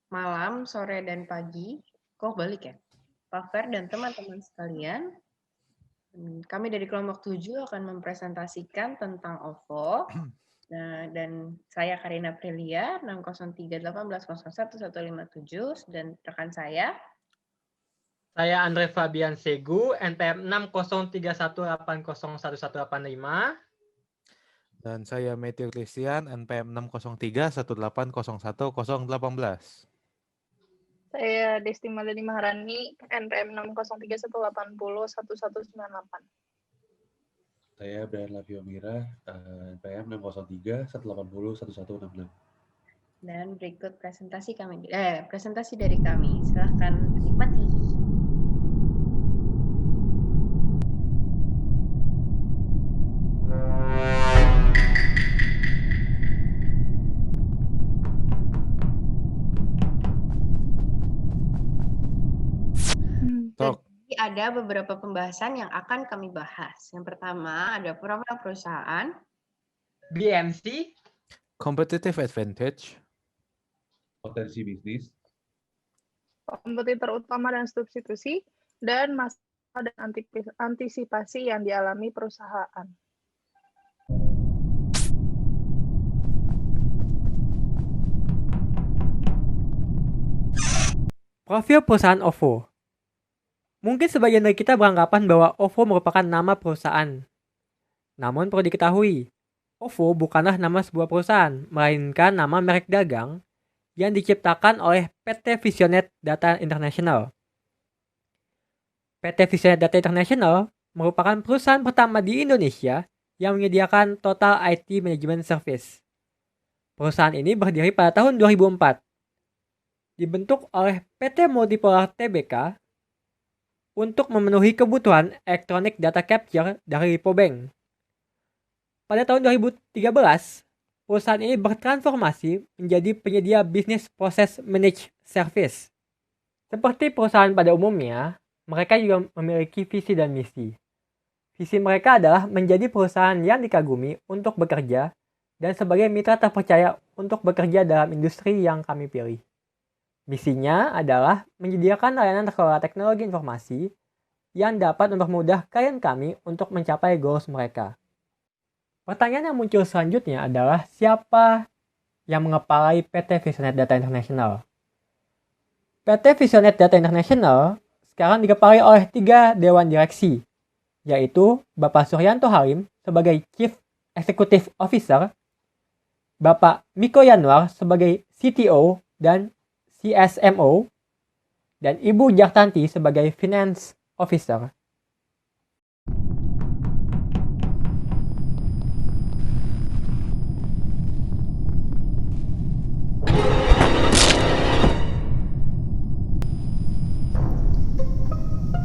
malam, sore, dan pagi. Kok balik ya? Pak Fer dan teman-teman sekalian, kami dari kelompok 7 akan mempresentasikan tentang OVO. Nah, dan saya Karina Prilia, 60318011157, dan rekan saya. Saya Andre Fabian Segu, NPM 60318011185. Dan saya Matthew Christian, NPM 60318011018. Saya Desti Madani Maharani, NPM 60318011198. Saya Brian Laviomira, NPM 60318011166. Dan berikut presentasi dari kami. Silahkan menikmati. Jadi ada beberapa pembahasan yang akan kami bahas. Yang pertama ada profil perusahaan, BMC, Competitive advantage, Potensi bisnis, kompetitor utama dan substitusi, dan masalah dan antisipasi yang dialami perusahaan. Profil perusahaan OVO. Mungkin sebagian dari kita beranggapan bahwa OVO merupakan nama perusahaan. Namun perlu diketahui, OVO bukanlah nama sebuah perusahaan, melainkan nama merek dagang yang diciptakan oleh PT Visionet Data International. PT Visionet Data International merupakan perusahaan pertama di Indonesia yang menyediakan Total IT Management Service. Perusahaan ini berdiri pada tahun 2004. Dibentuk oleh PT Multipolar Tbk untuk memenuhi kebutuhan elektronik data capture dari Lipo Bank. Pada tahun 2013, perusahaan ini bertransformasi menjadi penyedia Business Process Managed Service. Seperti perusahaan pada umumnya, mereka juga memiliki visi dan misi. Visi mereka adalah menjadi perusahaan yang dikagumi untuk bekerja dan sebagai mitra terpercaya untuk bekerja dalam industri yang kami pilih. Misinya adalah menyediakan layanan kelola teknologi informasi yang dapat mempermudah klien kami untuk mencapai goals mereka. Pertanyaan yang muncul selanjutnya adalah siapa yang mengepalai PT Visionet Data International? PT Visionet Data International sekarang dikepalai oleh 3 dewan direksi, yaitu Bapak Suryanto Halim sebagai Chief Executive Officer, Bapak Miko Yanuar sebagai CTO dan CSMO, dan Ibu Jartanti sebagai Finance Officer.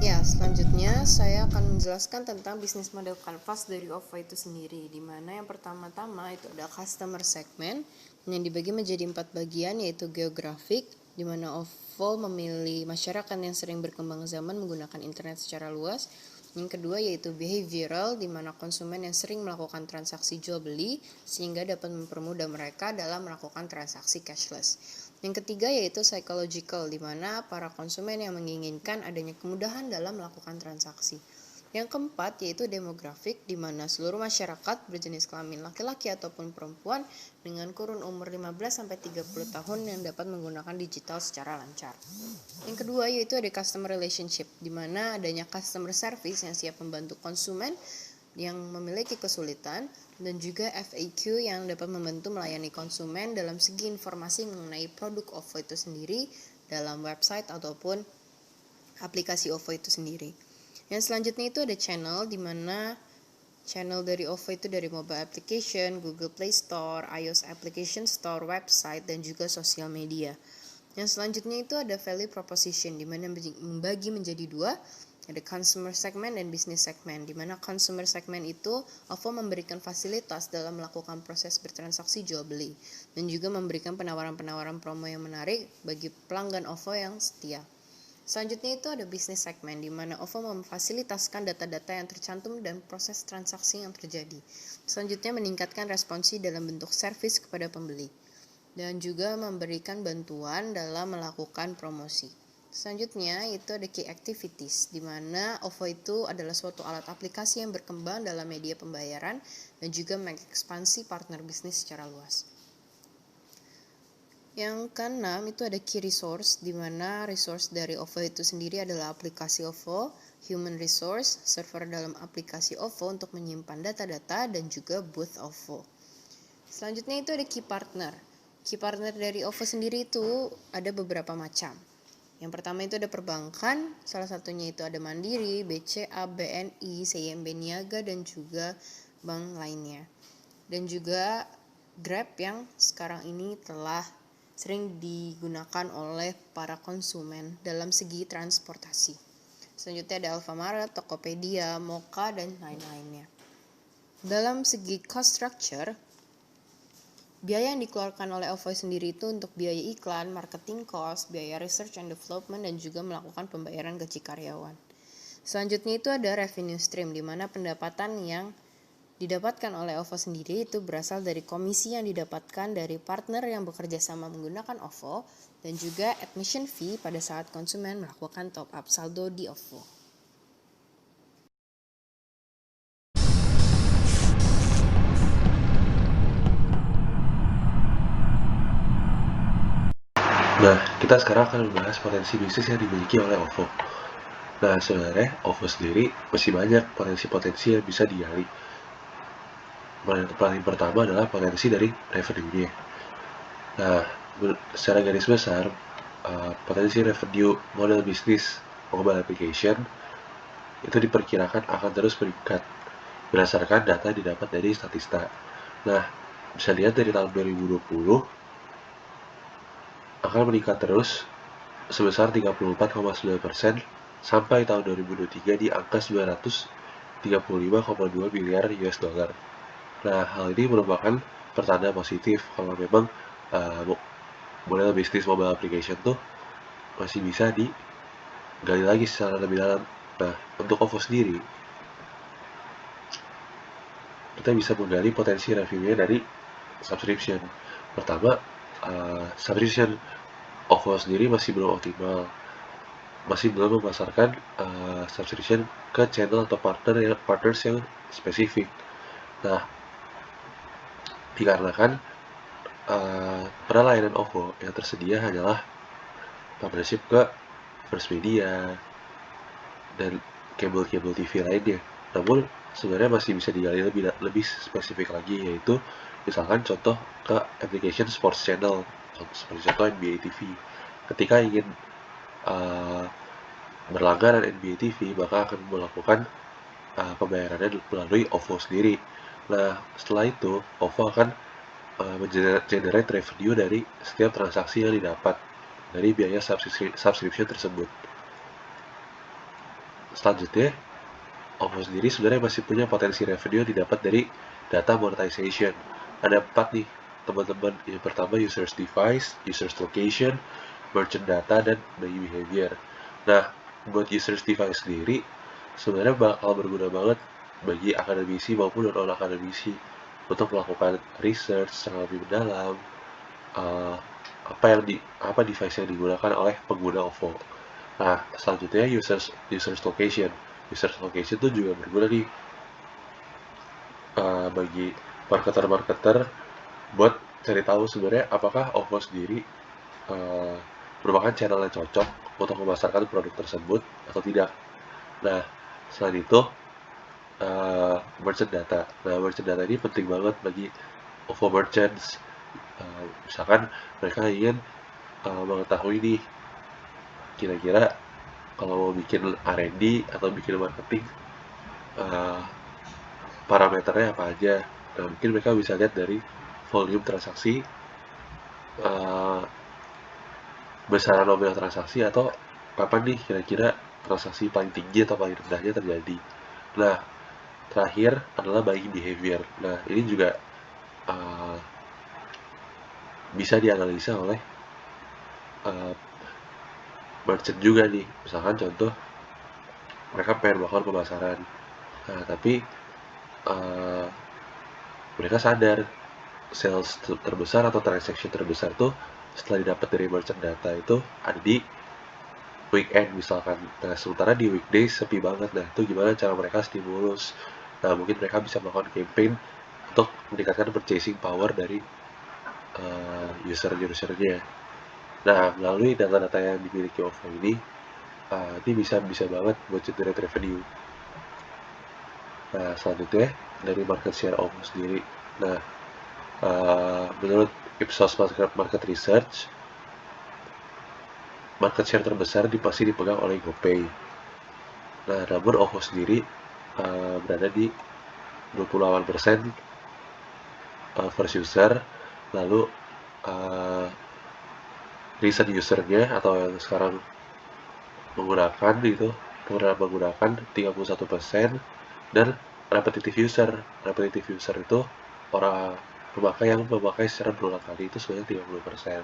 Ya, selanjutnya saya akan menjelaskan tentang bisnis model kanvas dari OVO itu sendiri, di mana yang pertama-tama itu ada customer segment yang dibagi menjadi 4 bagian, yaitu geografik, di mana OVO memilih masyarakat yang sering berkembang zaman menggunakan internet secara luas. Yang kedua yaitu behavioral, di mana konsumen yang sering melakukan transaksi jual beli sehingga dapat mempermudah mereka dalam melakukan transaksi cashless. Yang ketiga yaitu psychological, di mana para konsumen yang menginginkan adanya kemudahan dalam melakukan transaksi. Yang keempat yaitu demografik, di mana seluruh masyarakat berjenis kelamin laki-laki ataupun perempuan dengan kurun umur 15-30 tahun yang dapat menggunakan digital secara lancar. Yang kedua yaitu ada customer relationship, di mana adanya customer service yang siap membantu konsumen yang memiliki kesulitan, dan juga FAQ yang dapat membantu melayani konsumen dalam segi informasi mengenai produk OVO itu sendiri dalam website ataupun aplikasi OVO itu sendiri. Yang selanjutnya itu ada channel, di mana channel dari OVO itu dari mobile application, Google Play Store, iOS application store, website, dan juga sosial media. Yang selanjutnya itu ada value proposition, di mana membagi menjadi 2, ada consumer segment dan business segment, di mana consumer segment itu OVO memberikan fasilitas dalam melakukan proses bertransaksi jual beli, dan juga memberikan penawaran-penawaran promo yang menarik bagi pelanggan OVO yang setia. Selanjutnya itu ada business segment, di mana OVO memfasilitaskan data-data yang tercantum dan proses transaksi yang terjadi. Selanjutnya meningkatkan responsi dalam bentuk service kepada pembeli. dan juga memberikan bantuan dalam melakukan promosi. Selanjutnya itu ada key activities, di mana OVO itu adalah suatu alat aplikasi yang berkembang dalam media pembayaran dan juga mengekspansi partner bisnis secara luas. Yang keenam itu ada key resource, di mana resource dari OVO itu sendiri adalah aplikasi OVO, human resource, server dalam aplikasi OVO untuk menyimpan data-data, dan juga booth OVO. Selanjutnya itu ada key partner. Key partner dari OVO sendiri itu ada beberapa macam. Yang pertama itu ada perbankan, salah satunya itu ada Mandiri, BCA, BNI, CIMB Niaga, dan juga bank lainnya. Dan juga Grab yang sekarang ini telah sering digunakan oleh para konsumen dalam segi transportasi. Selanjutnya ada Alfamart, Tokopedia, Moka, dan lain-lainnya. Dalam segi cost structure, biaya yang dikeluarkan oleh OVO sendiri itu untuk biaya iklan, marketing cost, biaya research and development, dan juga melakukan pembayaran gaji karyawan. Selanjutnya itu ada revenue stream, di mana pendapatan yang didapatkan oleh OVO sendiri itu berasal dari komisi yang didapatkan dari partner yang bekerja sama menggunakan OVO, dan juga admission fee pada saat konsumen melakukan top up saldo di OVO. Nah, kita sekarang akan membahas potensi bisnis yang dimiliki oleh OVO. Nah, sebenarnya OVO sendiri masih banyak potensi-potensi yang bisa digali. Paling pertama adalah potensi dari revenue-nya. Nah, secara garis besar, potensi revenue model bisnis mobile application itu diperkirakan akan terus meningkat berdasarkan data yang didapat dari Statista. Nah, bisa lihat dari tahun 2020 akan meningkat terus sebesar 34,9% sampai tahun 2023 di angka 935,2 miliar US dollar. Nah, hal ini merupakan pertanda positif kalau memang model bisnis mobile application tuh masih bisa digali lagi secara lebih dalam. Nah, untuk OVO sendiri, kita bisa menggali potensi revenue dari subscription. Pertama, subscription OVO sendiri masih belum optimal, masih belum memasarkan subscription ke channel atau partners yang spesifik. Nah, dikarenakan pada layanan OVO yang tersedia hanyalah partnership ke First Media dan kabel-kabel TV lainnya. Namun sebenarnya masih bisa digali lebih spesifik lagi, yaitu misalkan contoh ke application sports channel, seperti contoh NBA TV. Ketika ingin berlangganan NBA TV, maka akan melakukan pembayarannya melalui OVO sendiri. Nah, setelah itu OVO akan generate revenue dari setiap transaksi yang didapat dari biaya subscription tersebut. Selanjutnya, OVO sendiri sebenarnya masih punya potensi revenue yang didapat dari data monetization. Ada 4 nih, teman-teman. Yang pertama, users device, users location, merchant data, dan buying behavior. Nah, buat users device sendiri, sebenarnya bakal berguna banget bagi akademisi maupun non-akademisi untuk melakukan research secara lebih mendalam apa device yang digunakan oleh pengguna OVO. Nah, selanjutnya users location. Users location itu juga berguna nih bagi marketer-marketer buat cari tahu sebenarnya apakah OVO sendiri merupakan channel yang cocok untuk memasarkan produk tersebut atau tidak. Nah, selain itu merchant data. Nah, merchant data ini penting banget bagi OVO merchants. Misalkan mereka ingin mengetahui nih, kira-kira kalau mau bikin R&D atau bikin marketing, parameternya apa aja. Nah, mungkin mereka bisa lihat dari volume transaksi, besaran nominal transaksi, atau kapan nih kira-kira transaksi paling tinggi atau paling rendahnya terjadi. Nah, terakhir adalah buying behavior. Nah, ini juga bisa dianalisa oleh merchant juga nih. Misalkan contoh, mereka pengen melakukan pemasaran, nah, tapi mereka sadar sales terbesar atau transaction terbesar tuh setelah didapat dari merchant data itu ada di weekend misalkan. Nah, sementara di weekdays sepi banget. Nah, itu gimana cara mereka stimulus? Nah, mungkin mereka bisa melakukan campaign untuk meningkatkan purchasing power dari user-usernya. Nah, melalui data-data yang dimiliki OVO ini bisa banget buat generate revenue. Nah, selanjutnya dari market share OVO sendiri. Nah, menurut Ipsos Market Research, market share terbesar pasti dipegang oleh GoPay. Nah, namun OVO sendiri berada di 28% first user, lalu recent usernya atau yang sekarang menggunakan 31%, dan repetitive user itu orang pemakai yang memakai secara berulang kali itu sebanyak 30%.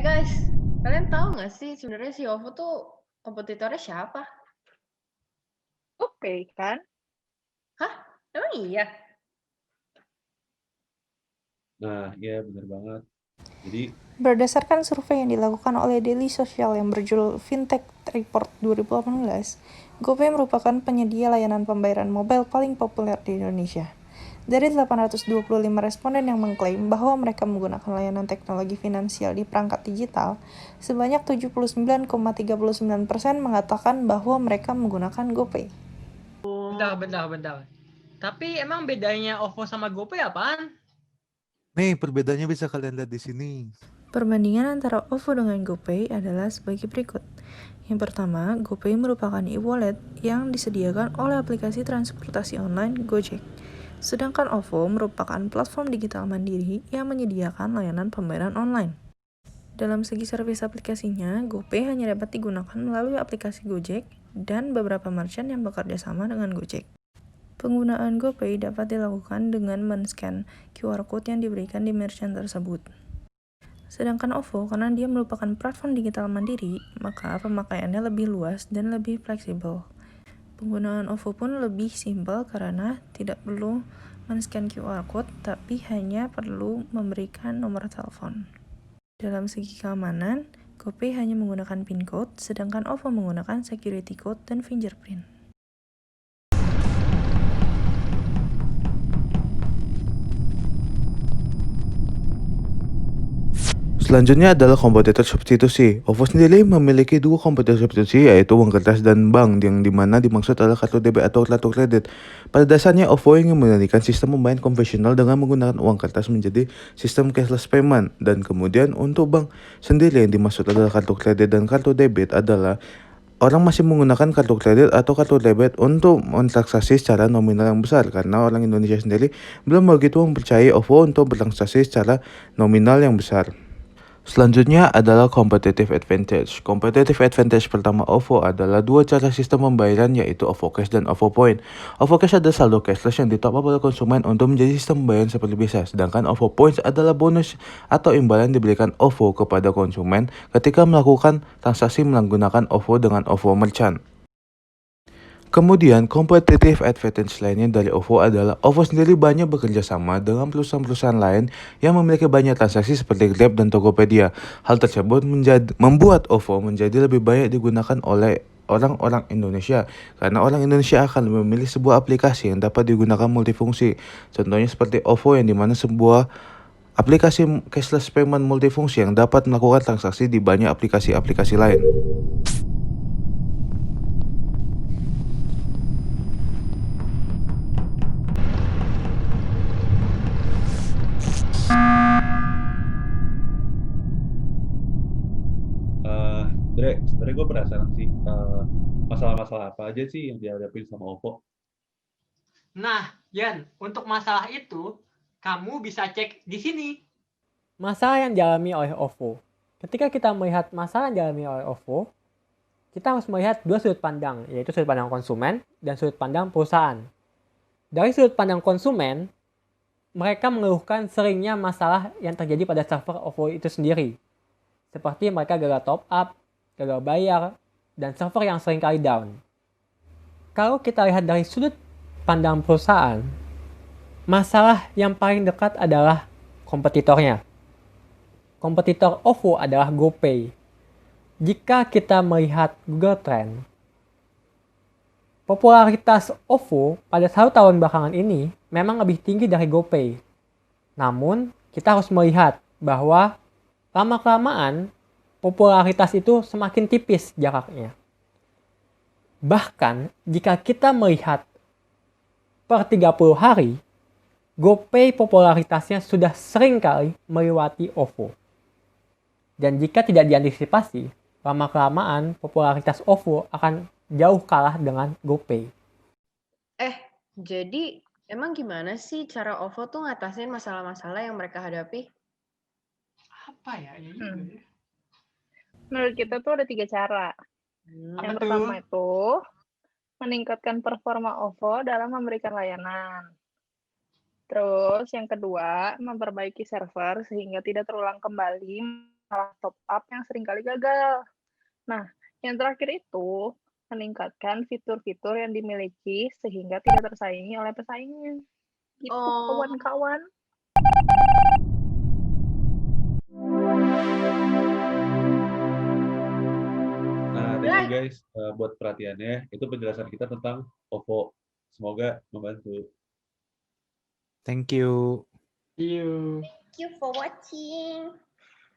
Guys, kalian tahu nggak sih sebenarnya si OVO tuh kompetitornya siapa? GoPay kan? Emang iya? Nah, iya benar banget. Jadi, Berdasarkan survei yang dilakukan oleh Daily Social yang berjudul Fintech Report 2018, GoPay merupakan penyedia layanan pembayaran mobile paling populer di Indonesia. Dari 825 responden yang mengklaim bahwa mereka menggunakan layanan teknologi finansial di perangkat digital, sebanyak 79,39% mengatakan bahwa mereka menggunakan GoPay. Bentar. Tapi emang bedanya OVO sama GoPay apaan? Nih, perbedaannya bisa kalian lihat di sini. Perbandingan antara OVO dengan GoPay adalah sebagai berikut. Yang pertama, GoPay merupakan e-wallet yang disediakan oleh aplikasi transportasi online Gojek. Sedangkan OVO merupakan platform digital mandiri yang menyediakan layanan pembayaran online. Dalam segi servis aplikasinya, GoPay hanya dapat digunakan melalui aplikasi Gojek dan beberapa merchant yang bekerja sama dengan Gojek. Penggunaan GoPay dapat dilakukan dengan men-scan QR code yang diberikan di merchant tersebut. Sedangkan OVO, karena dia merupakan platform digital mandiri, maka pemakaiannya lebih luas dan lebih fleksibel. Penggunaan OVO pun lebih simpel karena tidak perlu men-scan QR code, tapi hanya perlu memberikan nomor telepon. Dalam segi keamanan, GoPay hanya menggunakan PIN code, sedangkan OVO menggunakan security code dan fingerprint. Selanjutnya adalah kompetitor substitusi. OVO sendiri memiliki dua kompetitor substitusi, yaitu uang kertas dan bank, yang dimana dimaksud adalah kartu debit atau kartu kredit. Pada dasarnya, OVO ingin menggantikan sistem pembayaran konvensional dengan menggunakan uang kertas menjadi sistem cashless payment. Dan kemudian untuk bank sendiri yang dimaksud adalah kartu kredit dan kartu debit adalah orang masih menggunakan kartu kredit atau kartu debit untuk mentransaksi secara nominal yang besar, karena orang Indonesia sendiri belum begitu mempercayai OVO untuk bertransaksi secara nominal yang besar. Selanjutnya adalah competitive advantage. Competitive advantage pertama OVO adalah dua cara sistem pembayaran, yaitu OVO Cash dan OVO Point. OVO Cash adalah saldo cashless yang ditop up oleh konsumen untuk menjadi sistem pembayaran seperti biasa. Sedangkan OVO Points adalah bonus atau imbalan diberikan OVO kepada konsumen ketika melakukan transaksi menggunakan OVO dengan OVO Merchant. Kemudian, competitive advantage lainnya dari OVO adalah OVO sendiri banyak bekerja sama dengan perusahaan-perusahaan lain yang memiliki banyak transaksi seperti Grab dan Tokopedia. Hal tersebut membuat OVO menjadi lebih banyak digunakan oleh orang-orang Indonesia, karena orang Indonesia akan memilih sebuah aplikasi yang dapat digunakan multifungsi. Contohnya seperti OVO, yang dimana sebuah aplikasi cashless payment multifungsi yang dapat melakukan transaksi di banyak aplikasi-aplikasi lain. Dre, sebenarnya gue penasaran sih, masalah-masalah apa aja sih yang dihadapin sama OVO? Nah, Yan, untuk masalah itu, kamu bisa cek di sini. Masalah yang dialami oleh OVO. Ketika kita melihat masalah yang dialami oleh OVO, kita harus melihat dua sudut pandang, yaitu sudut pandang konsumen dan sudut pandang perusahaan. Dari sudut pandang konsumen, mereka mengeluhkan seringnya masalah yang terjadi pada server OVO itu sendiri. Seperti mereka gagal top up, gagal bayar, dan server yang sering kali down. Kalau kita lihat dari sudut pandang perusahaan, masalah yang paling dekat adalah kompetitornya. Kompetitor OVO adalah GoPay. Jika kita melihat Google Trend, popularitas OVO pada 1 tahun belakangan ini memang lebih tinggi dari GoPay. Namun, kita harus melihat bahwa lama-kelamaan popularitas itu semakin tipis jaraknya. Bahkan, jika kita melihat per 30 hari, GoPay popularitasnya sudah sering kali melewati OVO. Dan jika tidak diantisipasi, lama-kelamaan popularitas OVO akan jauh kalah dengan GoPay. Jadi emang gimana sih cara OVO tuh ngatasin masalah-masalah yang mereka hadapi? Apa ya? Ya juga ya. Menurut kita tuh ada 3 cara. Apa Yang tuh? pertama itu meningkatkan performa OVO dalam memberikan layanan. Terus yang kedua, memperbaiki server sehingga tidak terulang kembali masalah top up yang seringkali gagal. Nah, yang terakhir itu meningkatkan fitur-fitur yang dimiliki sehingga tidak tersaingi oleh pesaingnya. Gitu, Oh. kawan-kawan. Nah, thank you guys buat perhatiannya. Itu penjelasan kita tentang OVO. Semoga membantu. Thank you. See you. Thank you for watching.